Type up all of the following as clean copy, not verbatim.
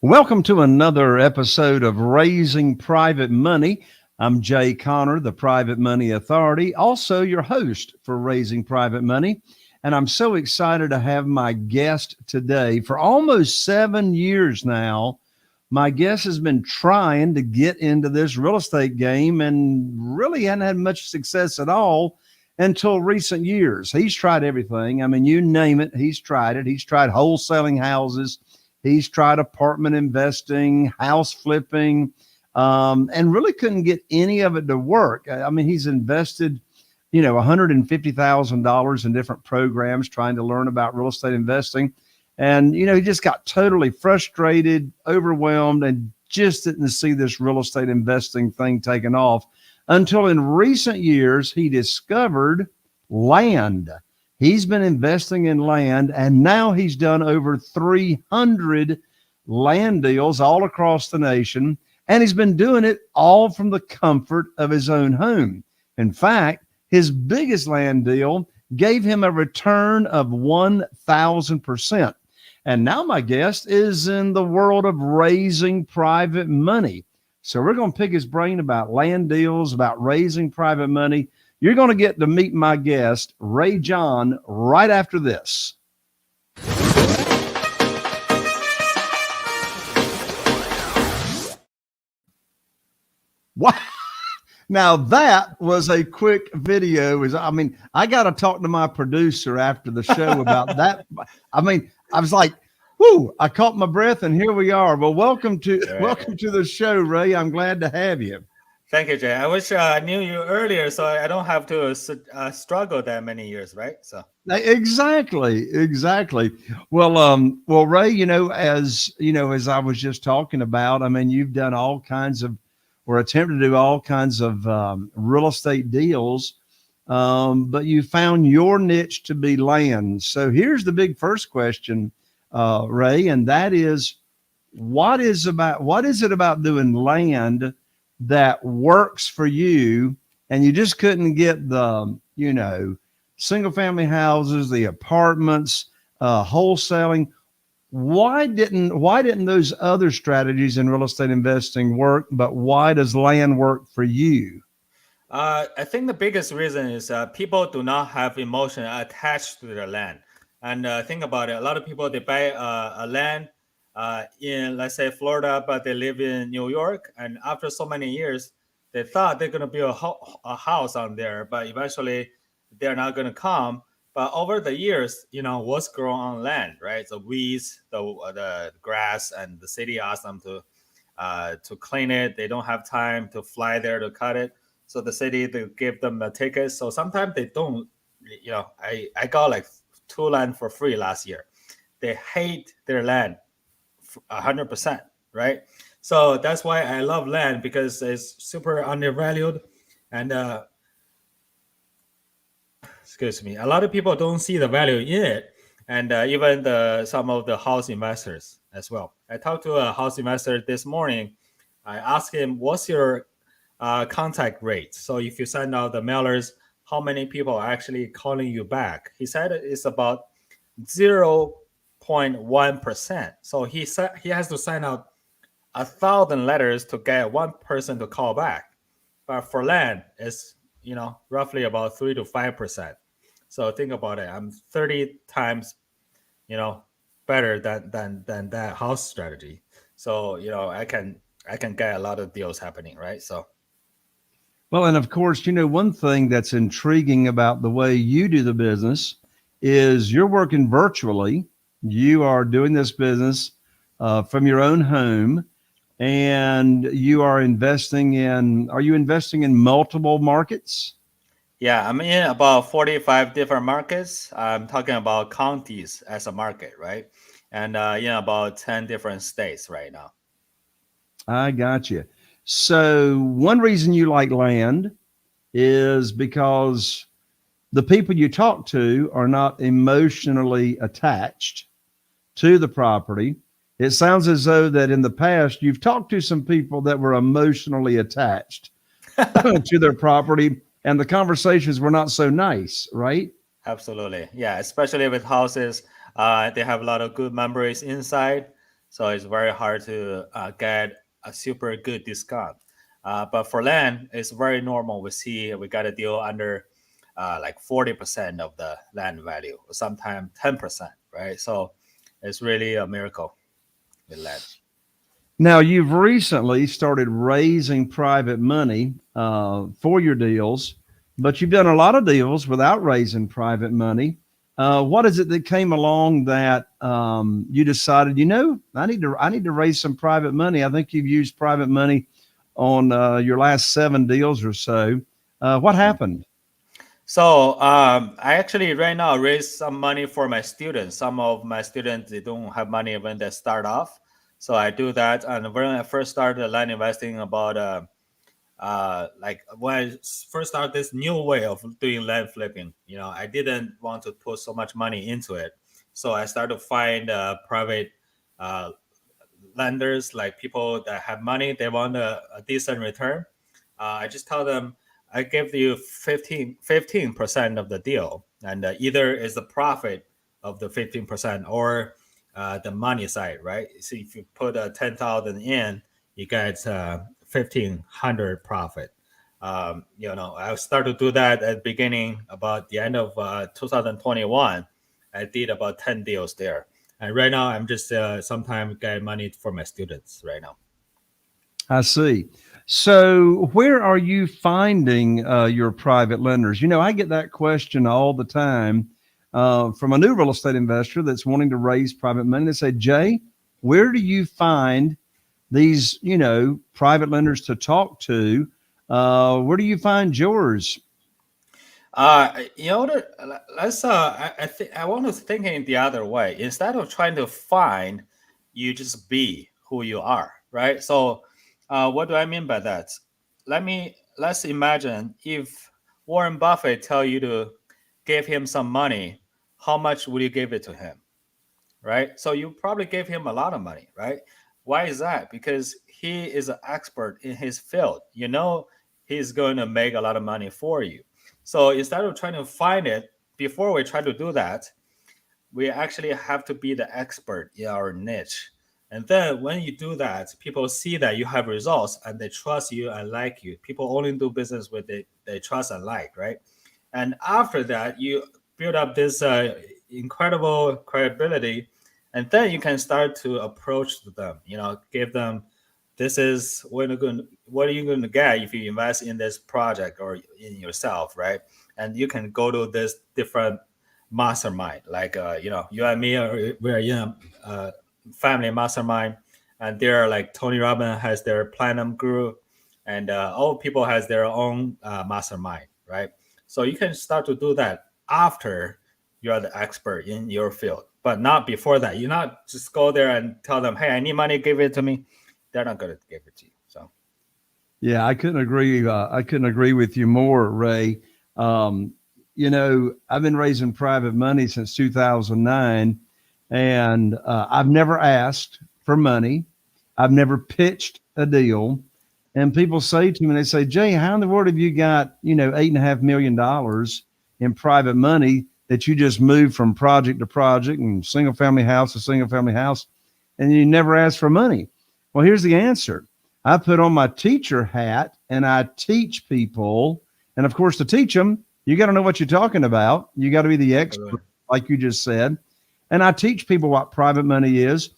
Welcome to another episode of Raising Private Money. I'm Jay Conner, the Private Money Authority, also your host for Raising Private Money. And I'm so excited to have my guest today. For almost 7 years now, my guest has been trying to get into this real estate game and really hadn't had much success at all until recent years. He's tried everything. I mean, you name it, he's tried it. He's tried wholesaling houses. He's tried apartment investing, house flipping, and really couldn't get any of it to work. I mean, he's invested, $150,000 in different programs trying to learn about real estate investing. And, he just got totally frustrated, overwhelmed, and just didn't see this real estate investing thing taking off until in recent years, he discovered land. He's been investing in land, and now he's done over 300 land deals all across the nation, and he's been doing it all from the comfort of his own home. In fact, his biggest land deal gave him a return of 1,000%. And now my guest is in the world of raising private money. So we're going to pick his brain about land deals, about raising private money. You're going to get to meet my guest, Ray John, right after this. What? Now that was a quick video. I got to talk to my producer after the show about that. I was like, whoo, I caught my breath and here we are. Well, welcome to the show, Ray. I'm glad to have you. Thank you, Jay. I wish I knew you earlier so I don't have to struggle that many years, right? So exactly. Well, Ray, as I was just talking about, I mean, you've done all kinds of, or attempted to do all kinds of real estate deals, but you found your niche to be land. So here's the big first question, Ray, and that is, what is it about doing land that works for you, and you just couldn't get the, single family houses, the apartments, wholesaling? Why didn't those other strategies in real estate investing work, but why does land work for you? I think the biggest reason is people do not have emotion attached to their land. And think about it. A lot of people, they buy a land in, let's say, Florida, but they live in New York. And after so many years, they thought they're going to build a house on there, but eventually they're not going to come. But over the years, what's grown on land, right? The weeds, the grass, and the city asks them to clean it. They don't have time to fly there to cut it. So the city, they give them a ticket. So sometimes they don't, I got like 2 land for free last year. They hate their land 100%, right? So that's why I love land, because it's super undervalued. And excuse me, a lot of people don't see the value in it, and even some of the house investors as well. I talked to a house investor this morning. I asked him, what's your contact rate? So if you send out the mailers, how many people are actually calling you back? He said it's about 0.1%. So he said he has to send out 1,000 letters to get one person to call back. But for land, it's roughly about 3 to 5%. So think about it. I'm 30 times, better than that house strategy. So I can get a lot of deals happening, right? So. Well, and of course, one thing that's intriguing about the way you do the business is you're working virtually. You are doing this business from your own home, and you are investing in multiple markets? Yeah, I'm in about 45 different markets. I'm talking about counties as a market, right? And in about 10 different states right now. I got you. So one reason you like land is because the people you talk to are not emotionally attached to the property. It sounds as though that in the past you've talked to some people that were emotionally attached to their property, and the conversations were not so nice, right? Absolutely. Yeah, especially with houses. They have a lot of good memories inside. So it's very hard to get a super good discount. But for land, it's very normal. We got a deal under like 40% of the land value, or sometimes 10%, right? So it's really a miracle with land. Now, you've recently started raising private money for your deals, but you've done a lot of deals without raising private money. What is it that came along that you decided, I need to raise some private money? I think you've used private money on your last 7 deals or so. What happened? So I actually right now raise some money for my students. Some of my students, they don't have money when they start off. So I do that. And when I first started land investing about like when I first started this new way of doing land flipping, I didn't want to put so much money into it. So I started to find private uh, lenders, like people that have money, they want a decent return. I just tell them, I give you 15% of the deal, and either is the profit of the 15% or the money side, right? So if you put 10,000 in, you get 1,500 profit. I started to do that at the beginning, about the end of 2021. I did about 10 deals there. And right now, I'm just sometimes getting money for my students right now. I see. So, where are you finding your private lenders? I get that question all the time from a new real estate investor that's wanting to raise private money. They say, Jay, where do you find these, private lenders to talk to? Where do you find yours? Let's. I want to think in the other way. Instead of trying to find, you just be who you are, right? So, what do I mean by that? Let's imagine if Warren Buffett tell you to give him some money, how much would you give it to him, right? So you probably gave him a lot of money, right? Why is that? Because he is an expert in his field. He's going to make a lot of money for you. So instead of trying to find it, before we try to do that, we actually have to be the expert in our niche. And then when you do that, people see that you have results and they trust you and like you. People only do business with they trust and like, right? And after that, you build up this incredible credibility, and then you can start to approach them. Give them, this is what are you going to get if you invest in this project or in yourself, right? And you can go to this different mastermind, like you and me we're in a family mastermind, and there are like Tony Robbins has their platinum group, and all people has their own mastermind, right? So you can start to do that after you are the expert in your field, but not before that. You not just go there and tell them, hey, I need money, give it to me. They're not going to give it to you. So Yeah, I couldn't agree. I couldn't agree with you more, Ray. I've been raising private money since 2009, and I've never asked for money. I've never pitched a deal. And people say to me, they say, Jay, how in the world have you got, $8.5 million in private money that you just moved from project to project and single family house to single family house, and you never asked for money? Well, here's the answer. I put on my teacher hat and I teach people. And of course, to teach them, you got to know what you're talking about. You got to be the expert, like you just said. And I teach people what private money is.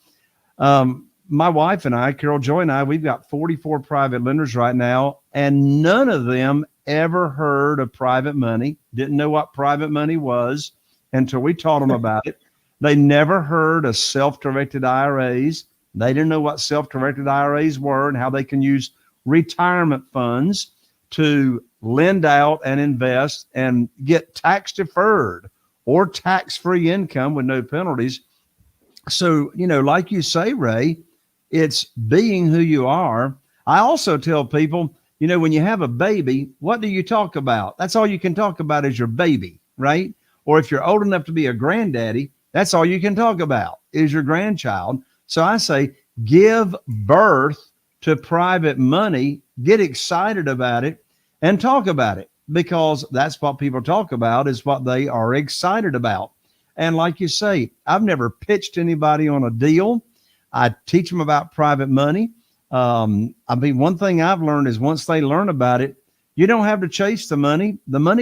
My wife and I, Carol Joy and I, we've got 44 private lenders right now, and none of them ever heard of private money, didn't know what private money was until we taught them about it. They never heard of self-directed IRAs. They didn't know what self-directed IRAs were and how they can use retirement funds to lend out and invest and get tax deferred or tax-free income with no penalties. So, like you say, Ray, it's being who you are. I also tell people, when you have a baby, what do you talk about? That's all you can talk about is your baby, right? Or if you're old enough to be a granddaddy, that's all you can talk about is your grandchild. So I say, give birth to private money, get excited about it, and talk about it, because that's what people talk about is what they are excited about. And like you say, I've never pitched anybody on a deal. I teach them about private money. I mean, one thing I've learned is once they learn about it, you don't have to chase the money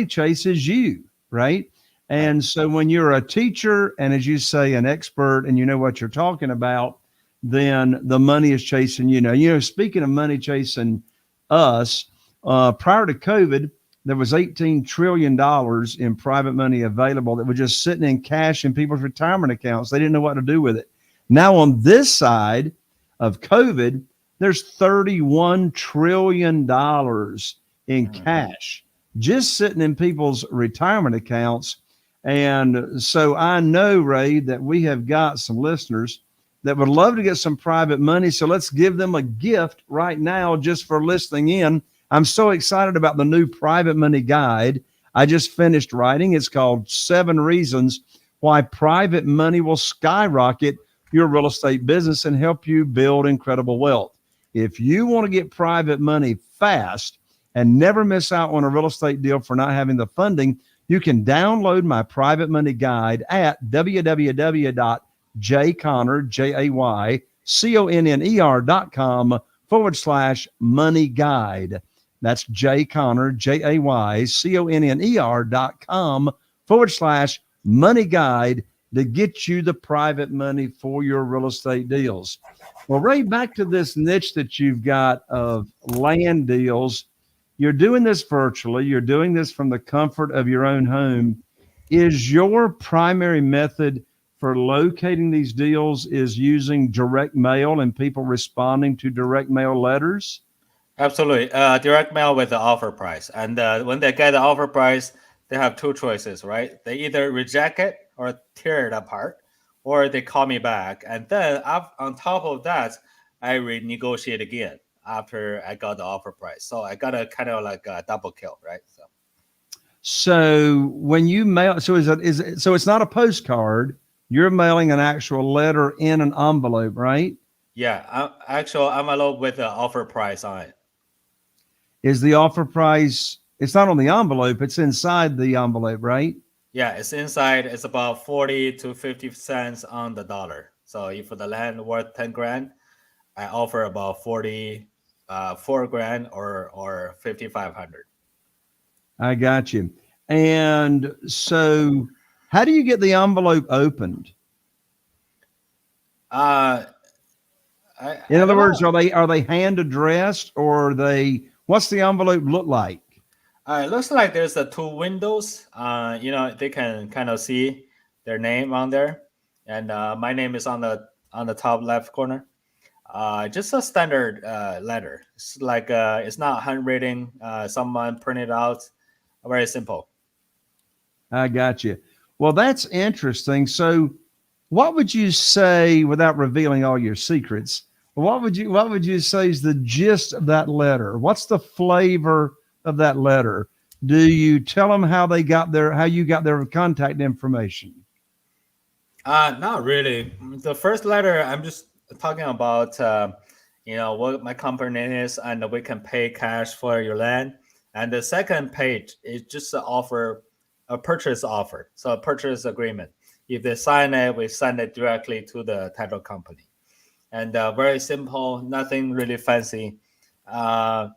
chases you, right? Right. And so when you're a teacher and, as you say, an expert, and you know what you're talking about, then the money is chasing speaking of money chasing us, prior to COVID, there was $18 trillion in private money available that was just sitting in cash in people's retirement accounts. They didn't know what to do with it. Now on this side of COVID, there's $31 trillion in cash just sitting in people's retirement accounts. And so I know, Ray, that we have got some listeners that would love to get some private money. So let's give them a gift right now just for listening in. I'm so excited about the new private money guide I just finished writing. It's called 7 Reasons Why Private Money Will Skyrocket Your Real Estate Business and Help You Build Incredible Wealth. If you want to get private money fast and never miss out on a real estate deal for not having the funding, you can download my private money guide at jayconner.com/money guide. That's jayconner.com/money guide to get you the private money for your real estate deals. Well, Ray, back to this niche that you've got of land deals. You're doing this virtually. You're doing this from the comfort of your own home. Is your primary method for locating these deals is using direct mail and people responding to direct mail letters? Absolutely. Direct mail with the offer price. And when they get the offer price, they have 2 choices, right? They either reject it or tear it apart, or they call me back. And then on top of that, I renegotiate again after I got the offer price. So I got a kind of like a double kill, right? So when you mail, so so it's not a postcard. You're mailing an actual letter in an envelope, right? Yeah, actual envelope with the offer price on it. Is the offer price, it's not on the envelope, it's inside the envelope, right? Yeah, it's inside. It's about 40 to 50 cents on the dollar. So if the land worth 10 grand, I offer about 4 grand or 5,500. I got you. And so how do you get the envelope opened? Uh, In I other don't words, know. are they hand addressed, or what's the envelope look like? It looks like there's 2 windows. They can kind of see their name on there, and my name is on the top left corner. Just a standard letter. It's like it's not handwritten. Someone printed out. Very simple. I got you. Well, that's interesting. So what would you say, without revealing all your secrets, what would you say is the gist of that letter? What's the flavor of that letter? Do you tell them how you got their contact information? Not really. The first letter, I'm just talking about, what my company is, and we can pay cash for your land. And the second page is just a purchase offer, so a purchase agreement. If they sign it, we send it directly to the title company, and very simple, nothing really fancy. Uh,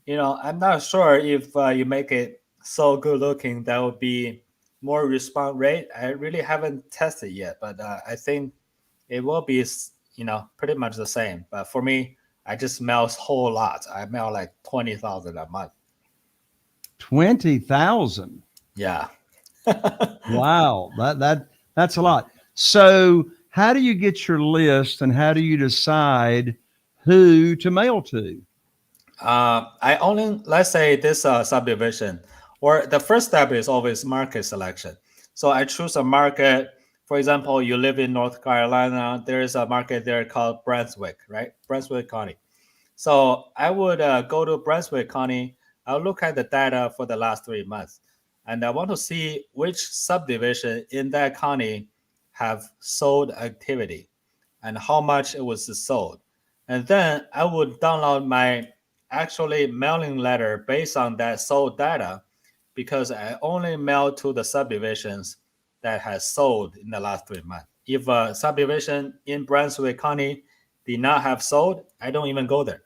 I'm not sure if you make it so good looking that would be more response rate. I really haven't tested yet, but I think it will be, pretty much the same. But for me, I just mail a whole lot. I mail like 20,000 a month. 20,000. Yeah. Wow. That's a lot. So how do you get your list, and how do you decide who to mail to? I only, let's say this subdivision, or the first step is always market selection. So I choose a market. For example, you live in North Carolina, there is a market there called Brunswick, right? Brunswick County. So I would go to Brunswick County. I'll look at the data for the last 3 months, and I want to see which subdivision in that county have sold activity and how much it was sold. And then I would download my actually mailing letter based on that sold data, because I only mail to the subdivisions that has sold in the last 3 months. if a subdivision in Brunswick County did not have sold, I don't even go there.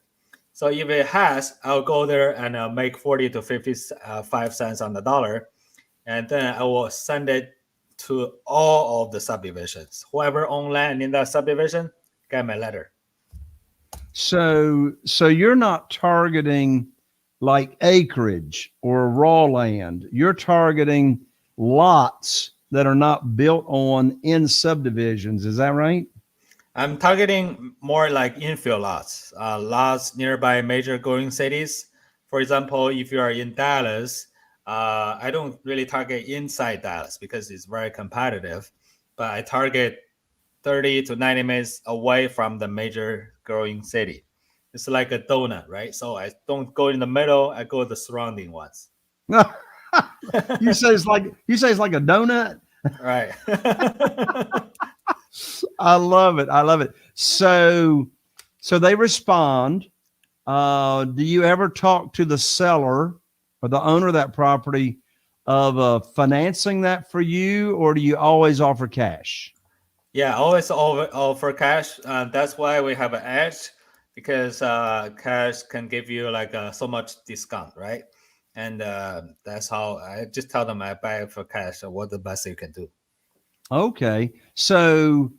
So if it has, I'll go there and make 40 to 55 cents on the dollar, and then I will send it to all of the subdivisions. Whoever own land in that subdivision, get my letter. So you're not targeting like acreage or raw land. You're targeting lots that are not built on in subdivisions. Is that right? I'm targeting more like infill lots, lots nearby major growing cities. For example, if you are in Dallas, I don't really target inside Dallas because it's very competitive, but I target 30 to 90 minutes away from the major growing city. It's like a donut, right? So I don't go in the middle, I go the surrounding ones. You say it's like a donut. Right. I love it. I love it. So they respond. Do you ever talk to the seller or the owner of that property of financing that for you, or do you always offer cash? Yeah, always offer cash. That's why we have an edge, because cash can give you like so much discount, right? And that's how I just tell them I buy it for cash. So what the best you can do? Okay. So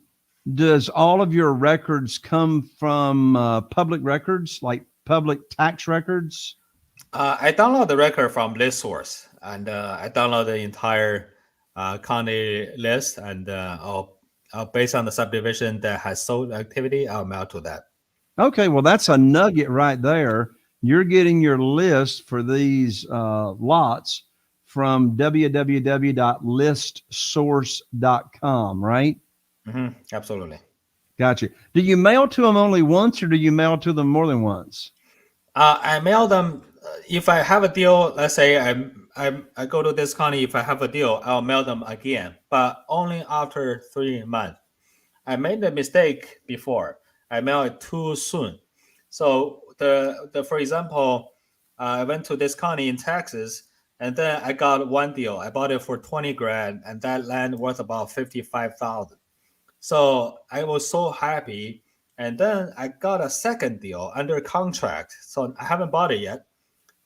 does all of your records come from public records, like public tax records? I download the record from ListSource, and I download the entire county list, and I'll based on the subdivision that has sold activity, I'll mail to that. Okay. Well, that's a nugget right there. You're getting your list for these lots from www.listsource.com, right? Mm-hmm. Absolutely. Gotcha. Do you mail to them only once, or do you mail to them more than once? I mail them if I have a deal. Let's say I go to this county. If I have a deal, I'll mail them again, but only after 3 months. I made a mistake before. I mailed it too soon. So for example, I went to this county in Texas, and then I got one deal. I bought it for 20 grand, and that land worth about 55,000. So I was so happy. And then I got a second deal under contract. So I haven't bought it yet.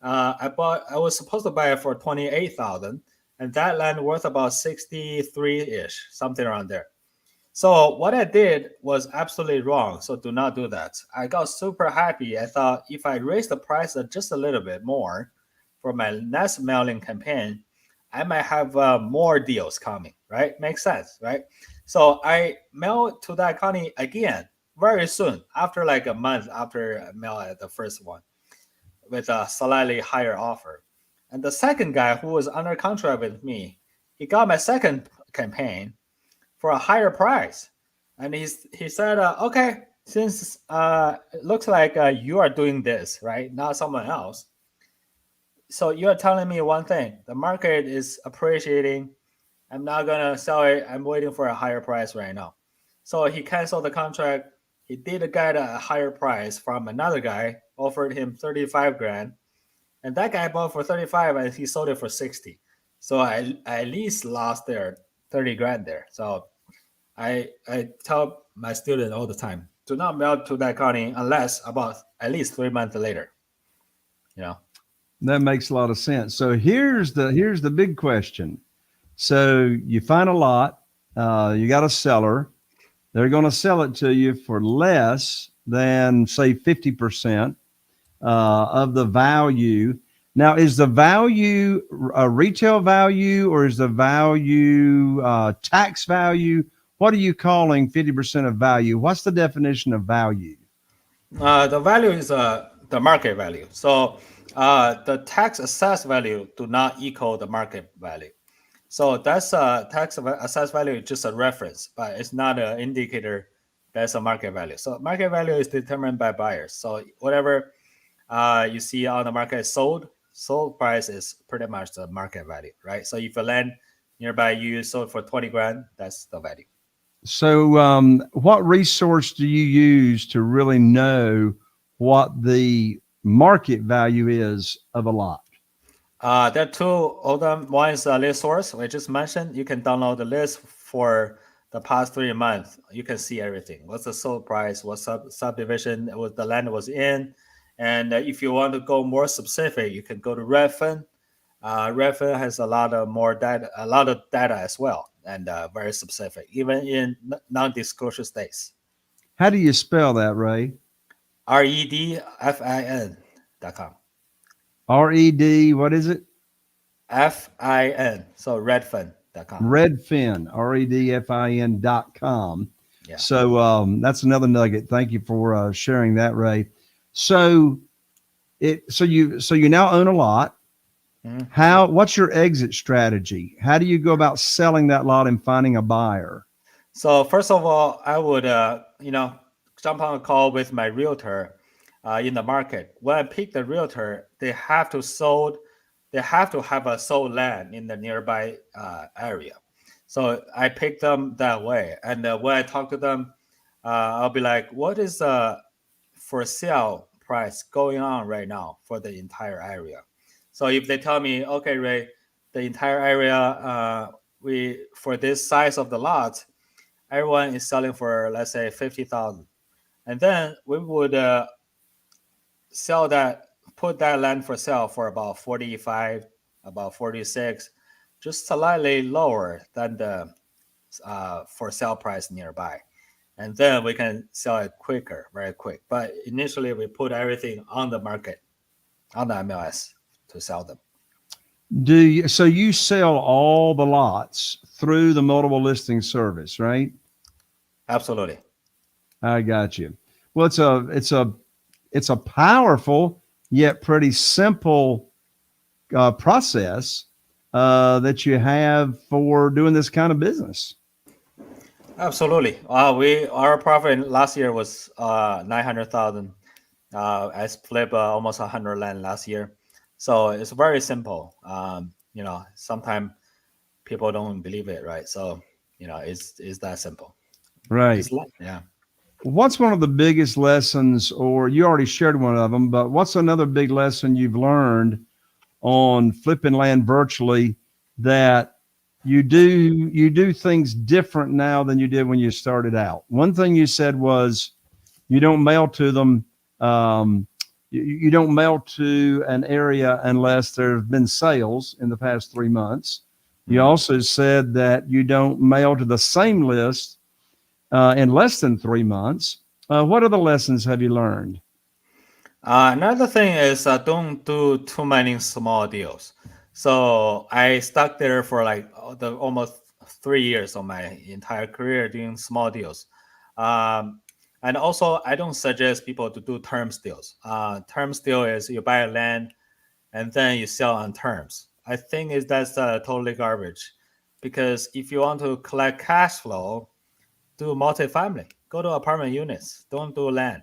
I was supposed to buy it for 28,000, and that land worth about 63-ish, something around there. So what I did was absolutely wrong. So do not do that. I got super happy. I thought if I raise the price just a little bit more for my next mailing campaign, I might have more deals coming, right? Makes sense, right? So I mailed to that county again very soon, after like a month after I mailed the first one, with a slightly higher offer. And the second guy who was under contract with me, he got my second campaign for a higher price. And he said, okay, since it looks like you are doing this, right? Not someone else. So you're telling me one thing, the market is appreciating. I'm not going to sell it. I'm waiting for a higher price right now. So he canceled the contract. He did get a higher price from another guy, offered him 35 grand. And that guy bought for 35 and he sold it for 60. So I at least lost there 30 grand there. So I tell my student all the time, do not mail to that county unless about at least 3 months later. You know. That makes a lot of sense. So here's the big question. So you find a lot, you got a seller, they're going to sell it to you for less than say 50% of the value. Now, is the value a retail value, or is the value tax value? What are you calling 50% of value? What's the definition of value? The value is the market value. So the tax assessed value do not equal the market value. So that's tax assessed value is just a reference, but it's not an indicator that's a market value. So market value is determined by buyers. So whatever you see on the market is sold price is pretty much the market value, right? So if a land nearby you sold for 20 grand, that's the value. So what resource do you use to really know what the market value is of a lot? There are two of them. One is a list source, we just mentioned. You can download the list for the past 3 months, you can see everything. What's the sold price? What subdivision was the land was in? And if you want to go more specific, you can go to Redfin. Redfin has a lot of data as well, and very specific, even in non-disclosure states. How do you spell that, Ray? REDFIN.com. RED, what is it? FIN. So Redfin.com. Redfin, REDFIN.com. Yeah. So that's another nugget. Thank you for sharing that, Ray. So you now own a lot. Mhm. What's your exit strategy? How do you go about selling that lot and finding a buyer? So first of all, I would jump on a call with my realtor in the market. When I pick the realtor, they have to have a sold land in the nearby area. So I pick them that way. And when I talk to them, I'll be like, what is the for sale price going on right now for the entire area? So if they tell me, okay, Ray, the entire area, for this size of the lot, everyone is selling for, let's say, 50,000. And then we would put that land for sale for about 45, about 46, just slightly lower than the for sale price nearby. And then we can sell it quicker, very quick. But initially, we put everything on the market, on the MLS to sell them. So you sell all the lots through the multiple listing service, right? Absolutely. I got you. Well, it's a powerful yet pretty simple process that you have for doing this kind of business. Absolutely. Our profit last year was 900,000. I split almost 100 land last year, so it's very simple. Sometimes people don't believe it, right? So it's that simple. Right. Yeah. What's one of the biggest lessons, or you already shared one of them, but what's another big lesson you've learned on flipping land virtually that you do things different now than you did when you started out? One thing you said was you don't mail to them. You don't mail to an area unless there have been sales in the past 3 months. You also said that you don't mail to the same list in less than 3 months. What other lessons have you learned? Another thing is don't do too many small deals. So I stuck there for like almost 3 years of my entire career doing small deals. And also, I don't suggest people to do terms deals. Terms deal is you buy a land and then you sell on terms. I think that's totally garbage, because if you want to collect cash flow, do multifamily. Go to apartment units. Don't do land.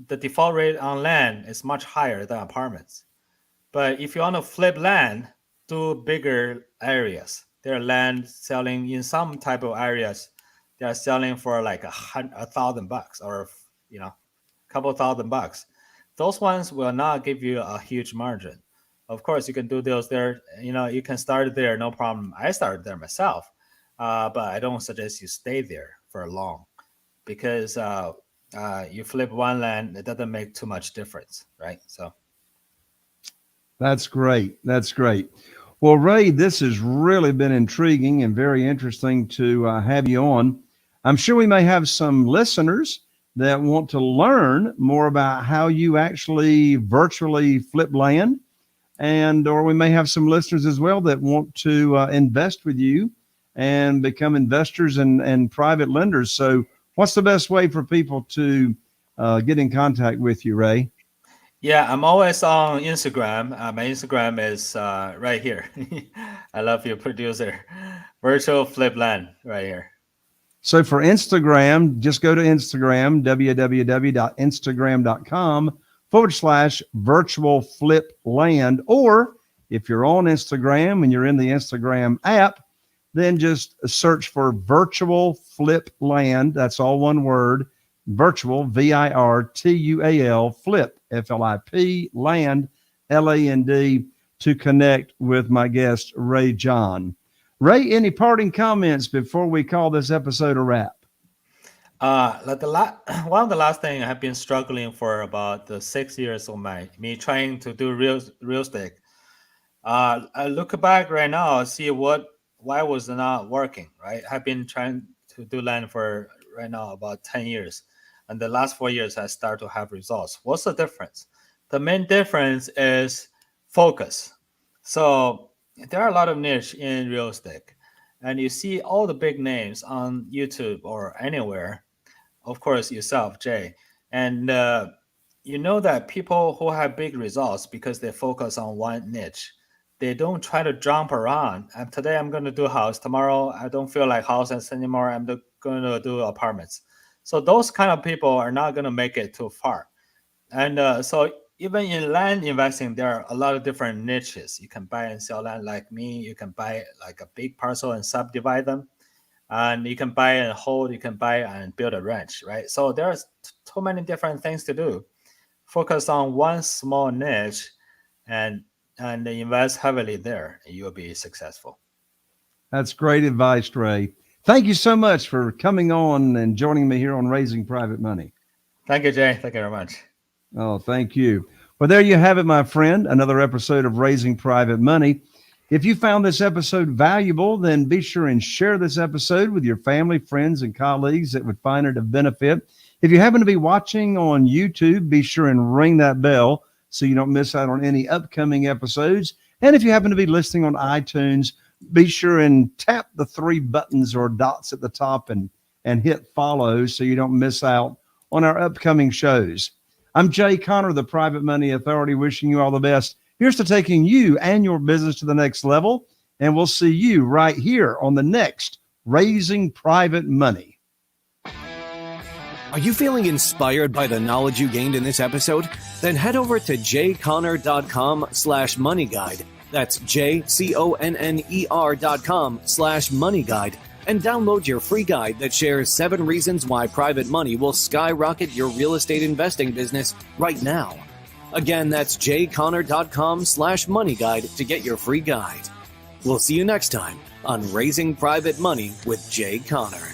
The default rate on land is much higher than apartments. But if you want to flip land, do bigger areas. There are land selling in some type of areas. They are selling for like $1,000 or a couple $1,000. Those ones will not give you a huge margin. Of course, you can do those there. You can start there, no problem. I started there myself, but I don't suggest you stay there for long, because you flip one land, it doesn't make too much difference, right? So That's great. That's great. Well, Ray, this has really been intriguing and very interesting to have you on. I'm sure we may have some listeners that want to learn more about how you actually virtually flip land, or we may have some listeners as well that want to invest with you and become investors and private lenders. So what's the best way for people to get in contact with you, Ray? yeah, I'm always on Instagram. My Instagram is right here. I love you, producer. Virtual flip land right here. So for Instagram, just go to Instagram, www.instagram.com/virtual flip land. Or if you're on Instagram and you're in the Instagram app, then just search for virtual flip land. That's all one word, virtual, VIRTUAL, flip, FLIP, land, LAND, to connect with my guest, Ray John. Ray, any parting comments before we call this episode a wrap? Like one of the last thing I have been struggling for about the 6 years of me trying to do real estate. I look back right now, see why was it not working, right? I've been trying to do land for right now about 10 years. And the last 4 years, I start to have results. What's the difference? The main difference is focus. So there are a lot of niche in real estate. And you see all the big names on YouTube or anywhere. Of course, yourself, Jay. And you know that people who have big results because they focus on one niche. They don't try to jump around. And today I'm going to do a house. Tomorrow I don't feel like houses anymore. I'm going to do apartments. So those kind of people are not going to make it too far. And so even in land investing, there are a lot of different niches. You can buy and sell land like me. You can buy like a big parcel and subdivide them. And you can buy and hold. You can buy and build a ranch, right? So there's too many different things to do. Focus on one small niche and invest heavily there, and you'll be successful. That's great advice, Ray. Thank you so much for coming on and joining me here on Raising Private Money. Thank you, Jay. Thank you very much. Oh, thank you. Well, there you have it, my friend. Another episode of Raising Private Money. If you found this episode valuable, then be sure and share this episode with your family, friends, and colleagues that would find it of benefit. If you happen to be watching on YouTube, be sure and ring that bell so you don't miss out on any upcoming episodes. And if you happen to be listening on iTunes, be sure and tap the 3 buttons or dots at the top and hit follow so you don't miss out on our upcoming shows. I'm Jay Conner, the Private Money Authority, wishing you all the best. Here's to taking you and your business to the next level. And we'll see you right here on the next Raising Private Money. Are you feeling inspired by the knowledge you gained in this episode? Then head over to jayconner.com/moneyguide. That's JCONNER.com/moneyguide and download your free guide that shares 7 reasons why private money will skyrocket your real estate investing business right now. Again, that's jayconner.com/moneyguide to get your free guide. We'll see you next time on Raising Private Money with Jay Conner.